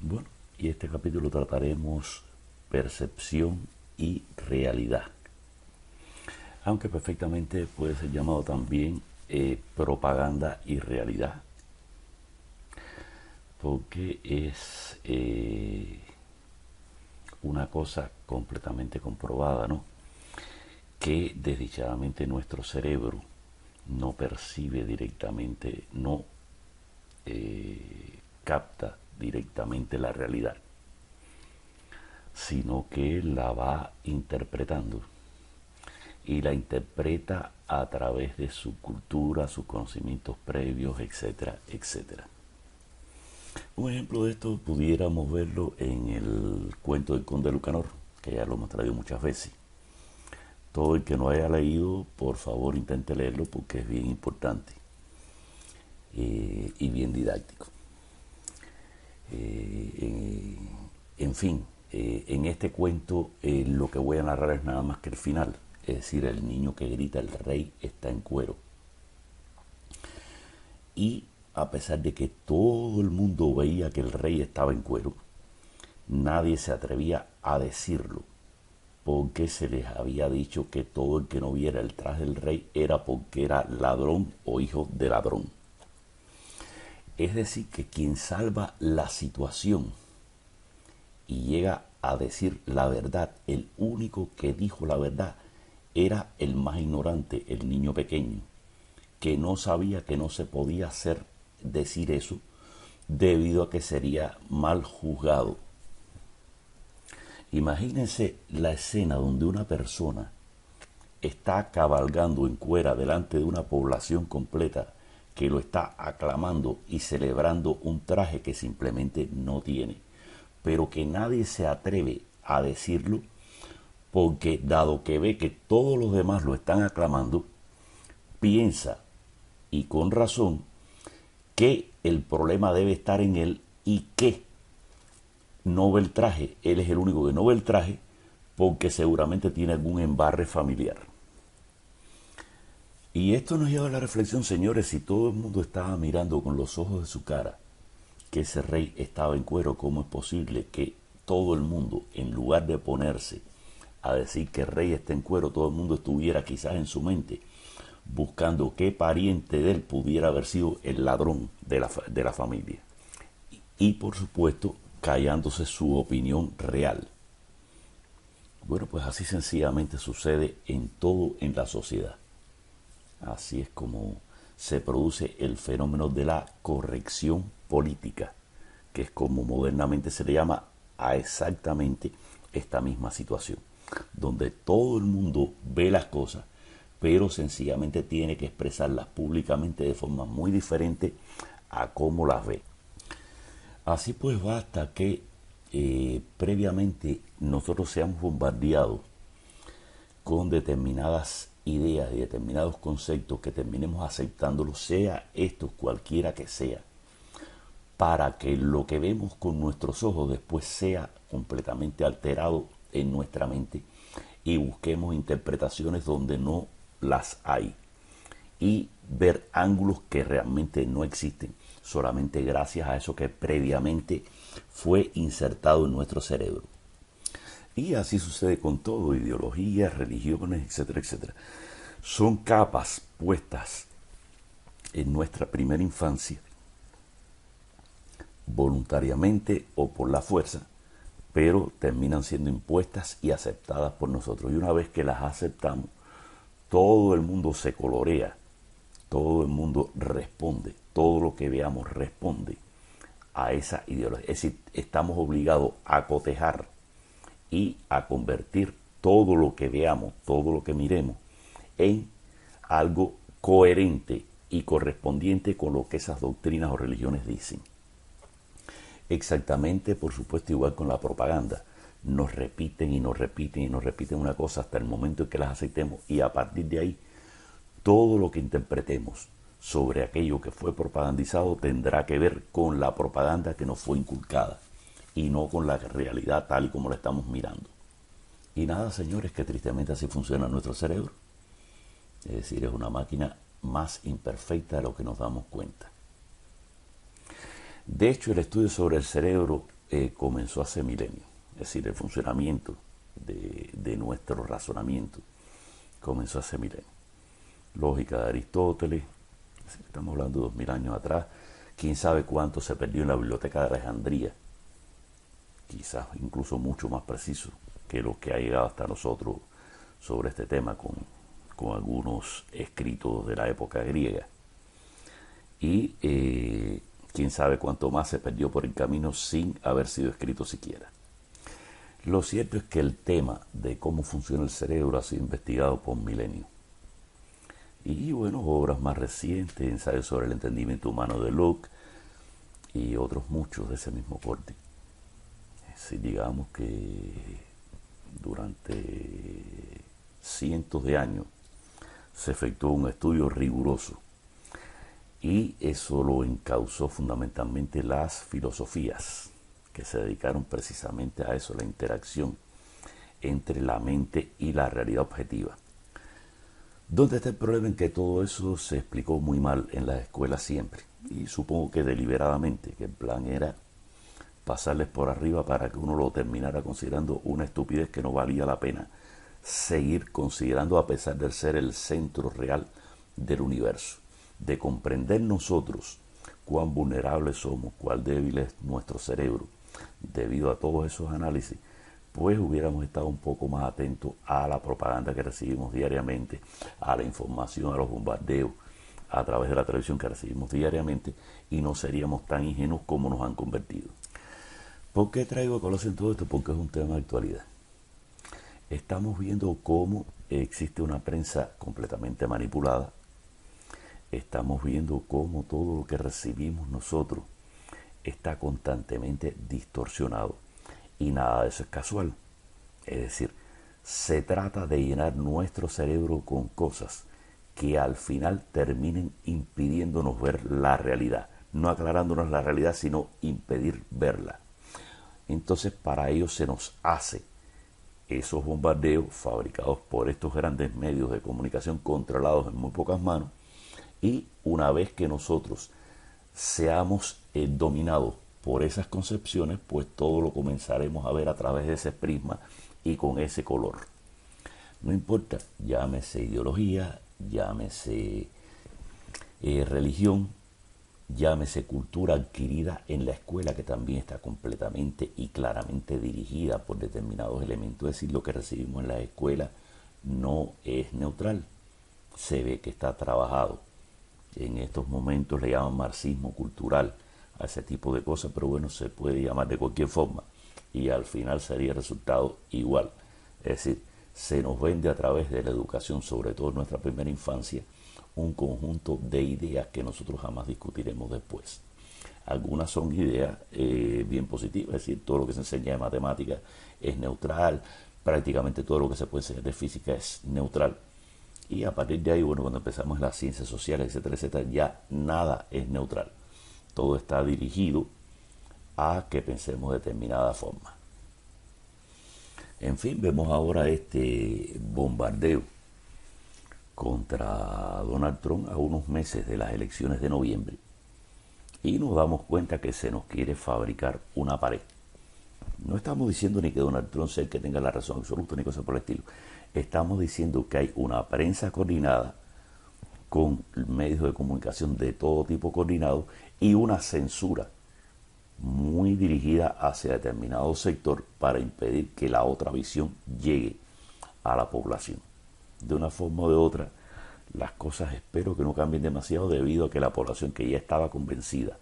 Bueno, y este capítulo trataremos percepción y realidad, aunque perfectamente puede ser llamado también propaganda y realidad, porque es una cosa completamente comprobada, ¿no? Que desdichadamente nuestro cerebro no percibe directamente, no capta directamente la realidad, sino que la va interpretando y la interpreta a través de su cultura, sus conocimientos previos, etcétera, etcétera. Un ejemplo de esto pudiéramos verlo en el cuento del Conde Lucanor, que ya lo hemos traído muchas veces. Todo el que no haya leído, por favor intente leerlo porque es bien importante y bien didáctico. En fin, en este cuento lo que voy a narrar es nada más que el final, es decir, el niño que grita el rey está en cuero. Y a pesar de que todo el mundo veía que el rey estaba en cuero, nadie se atrevía a decirlo, porque se les había dicho que todo el que no viera el traje del rey era porque era ladrón o hijo de ladrón. Es decir, que quien salva la situación y llega a decir la verdad, el único que dijo la verdad era el más ignorante, el niño pequeño, que no sabía que no se podía hacer decir eso debido a que sería mal juzgado. Imagínense la escena donde una persona está cabalgando en cuera delante de una población completa que lo está aclamando y celebrando un traje que simplemente no tiene, pero que nadie se atreve a decirlo porque dado que ve que todos los demás lo están aclamando, piensa, y con razón, que el problema debe estar en él y que no ve el traje. Él es el único que no ve el traje porque seguramente tiene algún embarre familiar. Y esto nos lleva a la reflexión, señores, si todo el mundo estaba mirando con los ojos de su cara que ese rey estaba en cuero, ¿cómo es posible que todo el mundo, en lugar de ponerse a decir que el rey está en cuero, todo el mundo estuviera quizás en su mente buscando qué pariente de él pudiera haber sido el ladrón de la familia? Y por supuesto, callándose su opinión real. Bueno, pues así sencillamente sucede en todo en la sociedad. Así es como se produce el fenómeno de la corrección política, que es como modernamente se le llama a exactamente esta misma situación, donde todo el mundo ve las cosas, pero sencillamente tiene que expresarlas públicamente de forma muy diferente a cómo las ve. Así pues basta que previamente nosotros seamos bombardeados con determinadas ideas y determinados conceptos que terminemos aceptándolos, sea esto cualquiera que sea, para que lo que vemos con nuestros ojos después sea completamente alterado en nuestra mente y busquemos interpretaciones donde no las hay y ver ángulos que realmente no existen, solamente gracias a eso que previamente fue insertado en nuestro cerebro. Y así sucede con todo, ideologías, religiones, etcétera, etcétera. Son capas puestas en nuestra primera infancia, voluntariamente o por la fuerza, pero terminan siendo impuestas y aceptadas por nosotros. Y una vez que las aceptamos, todo el mundo se colorea, todo el mundo responde, todo lo que veamos responde a esa ideología. Es decir, estamos obligados a cotejar y a convertir todo lo que veamos, todo lo que miremos, en algo coherente y correspondiente con lo que esas doctrinas o religiones dicen. Exactamente, por supuesto, igual con la propaganda. Nos repiten y nos repiten y nos repiten una cosa hasta el momento en que las aceptemos, y a partir de ahí todo lo que interpretemos sobre aquello que fue propagandizado tendrá que ver con la propaganda que nos fue inculcada y no con la realidad tal y como la estamos mirando. Y nada, señores, que tristemente así funciona nuestro cerebro. Es decir, es una máquina más imperfecta de lo que nos damos cuenta. De hecho, el estudio sobre el cerebro comenzó hace milenios. Es decir, el funcionamiento de nuestro razonamiento comenzó hace milenios. Lógica de Aristóteles, estamos hablando de 2000 años atrás. Quién sabe cuánto se perdió en la biblioteca de Alejandría, quizás incluso mucho más preciso que lo que ha llegado hasta nosotros sobre este tema con algunos escritos de la época griega. Y quién sabe cuánto más se perdió por el camino sin haber sido escrito siquiera. Lo cierto es que el tema de cómo funciona el cerebro ha sido investigado por milenios. Y bueno, obras más recientes, ensayos sobre el entendimiento humano de Locke y otros muchos de ese mismo corte. Si digamos que durante cientos de años se efectuó un estudio riguroso y eso lo encauzó fundamentalmente las filosofías que se dedicaron precisamente a eso, la interacción entre la mente y la realidad objetiva. ¿Dónde está el problema? En que todo eso se explicó muy mal en las escuelas siempre, y supongo que deliberadamente, que el plan era pasarles por arriba para que uno lo terminara considerando una estupidez que no valía la pena seguir considerando, a pesar de ser el centro real del universo, de comprender nosotros cuán vulnerables somos, cuán débil es nuestro cerebro debido a todos esos análisis. Pues hubiéramos estado un poco más atentos a la propaganda que recibimos diariamente, a la información, a los bombardeos a través de la televisión que recibimos diariamente, y no seríamos tan ingenuos como nos han convertido. ¿Por qué traigo a colación todo esto? Porque es un tema de actualidad. Estamos viendo cómo existe una prensa completamente manipulada. Estamos viendo cómo todo lo que recibimos nosotros está constantemente distorsionado. Y nada de eso es casual. Es decir, se trata de llenar nuestro cerebro con cosas que al final terminen impidiéndonos ver la realidad. No aclarándonos la realidad, sino impedir verla. Entonces, para ello se nos hace esos bombardeos fabricados por estos grandes medios de comunicación controlados en muy pocas manos. Y una vez que nosotros seamos dominados por esas concepciones, pues todo lo comenzaremos a ver a través de ese prisma y con ese color. No importa, llámese ideología, llámese religión, llámese cultura adquirida en la escuela, que también está completamente y claramente dirigida por determinados elementos. Es decir, lo que recibimos en la escuela no es neutral, se ve que está trabajado. En estos momentos le llaman marxismo cultural a ese tipo de cosas, pero bueno, se puede llamar de cualquier forma y al final sería el resultado igual. Es decir, se nos vende a través de la educación, sobre todo en nuestra primera infancia, un conjunto de ideas que nosotros jamás discutiremos después. Algunas son ideas bien positivas, es decir, todo lo que se enseña de matemáticas es neutral, prácticamente todo lo que se puede enseñar de física es neutral. Y a partir de ahí, bueno, cuando empezamos las ciencias sociales, etcétera, etcétera, ya nada es neutral. Todo está dirigido a que pensemos de determinada forma. En fin, vemos ahora este bombardeo contra Donald Trump a unos meses de las elecciones de noviembre, y nos damos cuenta que se nos quiere fabricar una pared. No estamos diciendo ni que Donald Trump sea el que tenga la razón absoluta ni cosas por el estilo. Estamos diciendo que hay una prensa coordinada con medios de comunicación de todo tipo coordinados y una censura muy dirigida hacia determinado sector para impedir que la otra visión llegue a la población. De una forma o de otra, las cosas espero que no cambien demasiado, debido a que la población, que ya estaba convencida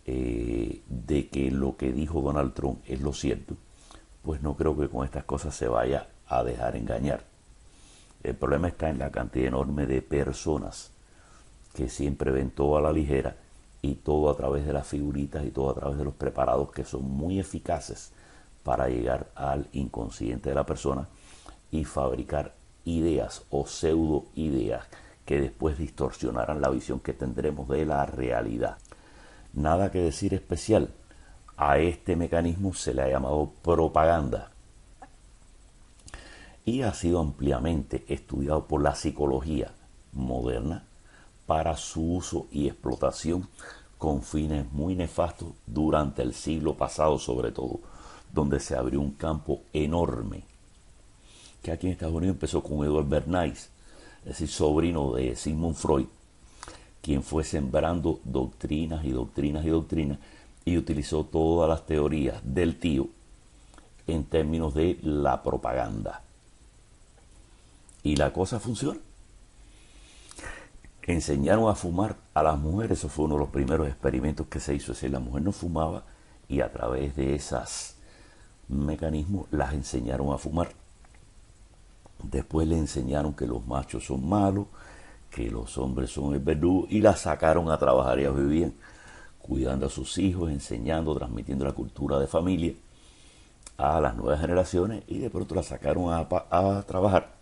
de que lo que dijo Donald Trump es lo cierto, pues no creo que con estas cosas se vaya a dejar engañar. El problema está en la cantidad enorme de personas que siempre ven todo a la ligera, y todo a través de las figuritas y todo a través de los preparados, que son muy eficaces para llegar al inconsciente de la persona y fabricar ideas o pseudo ideas que después distorsionarán la visión que tendremos de la realidad. Nada que decir especial. A este mecanismo se le ha llamado propaganda y ha sido ampliamente estudiado por la psicología moderna para su uso y explotación con fines muy nefastos durante el siglo pasado sobre todo, donde se abrió un campo enorme, que aquí en Estados Unidos empezó con Edward Bernays, es decir, sobrino de Sigmund Freud, quien fue sembrando doctrinas y doctrinas y doctrinas y utilizó todas las teorías del tío en términos de la propaganda. Y la cosa funciona. Enseñaron a fumar a las mujeres, eso fue uno de los primeros experimentos que se hizo, es decir, la mujer no fumaba y a través de esos mecanismos las enseñaron a fumar. Después le enseñaron que los machos son malos, que los hombres son el verdugo y las sacaron a trabajar. Ellas vivían cuidando a sus hijos, enseñando, transmitiendo la cultura de familia a las nuevas generaciones y de pronto las sacaron a trabajar.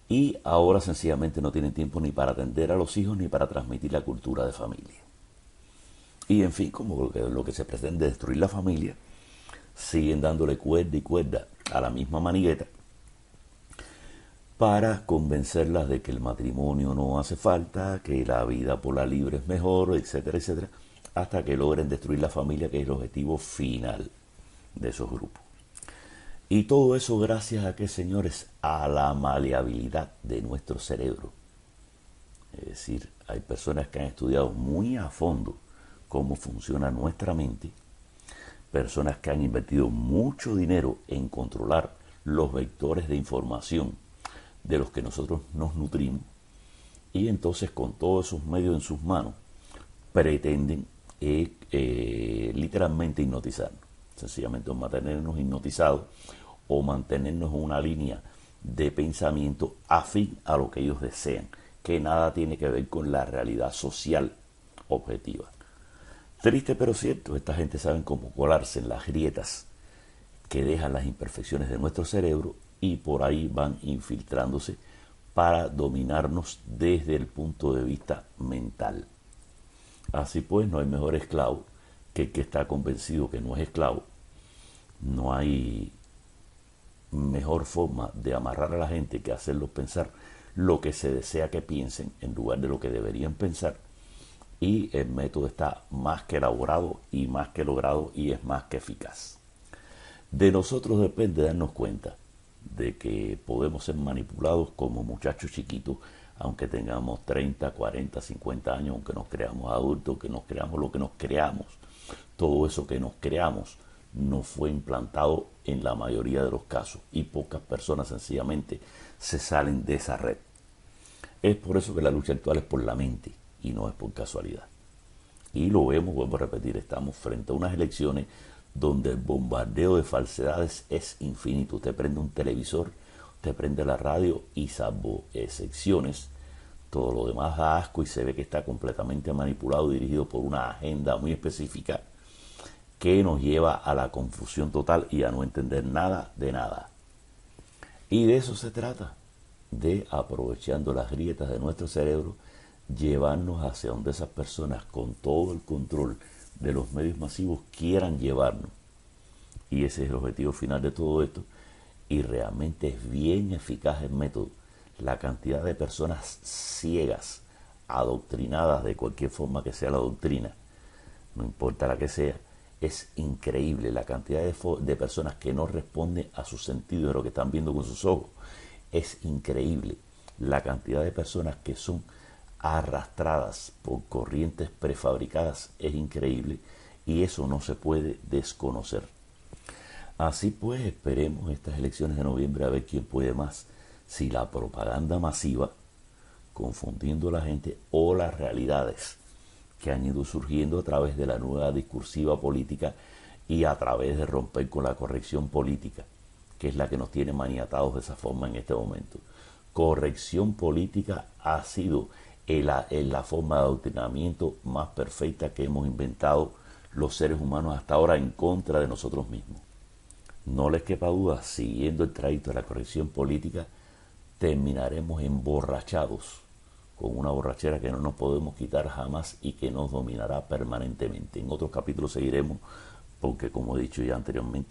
Y ahora sencillamente no tienen tiempo ni para atender a los hijos ni para transmitir la cultura de familia. Y en fin, como lo que se pretende destruir la familia, siguen dándole cuerda y cuerda a la misma manigueta para convencerlas de que el matrimonio no hace falta, que la vida por la libre es mejor, etcétera, etcétera, hasta que logren destruir la familia, que es el objetivo final de esos grupos. Y todo eso gracias a que, señores, a la maleabilidad de nuestro cerebro. Es decir, hay personas que han estudiado muy a fondo cómo funciona nuestra mente, personas que han invertido mucho dinero en controlar los vectores de información de los que nosotros nos nutrimos, y entonces con todos esos medios en sus manos pretenden literalmente hipnotizarnos, sencillamente mantenernos hipnotizados o mantenernos en una línea de pensamiento afín a lo que ellos desean, que nada tiene que ver con la realidad social objetiva. Triste pero cierto, esta gente sabe cómo colarse en las grietas que dejan las imperfecciones de nuestro cerebro y por ahí van infiltrándose para dominarnos desde el punto de vista mental. Así pues, no hay mejor esclavo que el que está convencido que no es esclavo. No hay mejor forma de amarrar a la gente que hacerlos pensar lo que se desea que piensen en lugar de lo que deberían pensar. Y el método está más que elaborado y más que logrado y es más que eficaz. De nosotros depende darnos cuenta de que podemos ser manipulados como muchachos chiquitos, aunque tengamos 30, 40, 50 años, aunque nos creamos adultos, que nos creamos lo que nos creamos. Todo eso que nos creamos no fue implantado en la mayoría de los casos y pocas personas sencillamente se salen de esa red. Es por eso que la lucha actual es por la mente y no es por casualidad. Y lo vemos, vuelvo a repetir, estamos frente a unas elecciones donde el bombardeo de falsedades es infinito. Usted prende un televisor, usted prende la radio y salvo excepciones, todo lo demás da asco y se ve que está completamente manipulado y dirigido por una agenda muy específica que nos lleva a la confusión total y a no entender nada de nada. Y de eso se trata, de aprovechando las grietas de nuestro cerebro, llevarnos hacia donde esas personas con todo el control de los medios masivos quieran llevarnos. Y ese es el objetivo final de todo esto. Y realmente es bien eficaz el método. La cantidad de personas ciegas, adoctrinadas de cualquier forma que sea la doctrina, no importa la que sea, es increíble la cantidad de personas que no responden a sus sentidos de lo que están viendo con sus ojos. Es increíble la cantidad de personas que son arrastradas por corrientes prefabricadas, es increíble, y eso no se puede desconocer. Así pues, esperemos estas elecciones de noviembre a ver quién puede más, si la propaganda masiva, confundiendo a la gente, o las realidades que han ido surgiendo a través de la nueva discursiva política y a través de romper con la corrección política, que es la que nos tiene maniatados de esa forma en este momento. Corrección política ha sido la forma de adoctrinamiento más perfecta que hemos inventado los seres humanos hasta ahora en contra de nosotros mismos. No les quepa duda, siguiendo el trayecto de la corrección política, terminaremos emborrachados, con una borrachera que no nos podemos quitar jamás y que nos dominará permanentemente. En otros capítulos seguiremos, porque como he dicho ya anteriormente,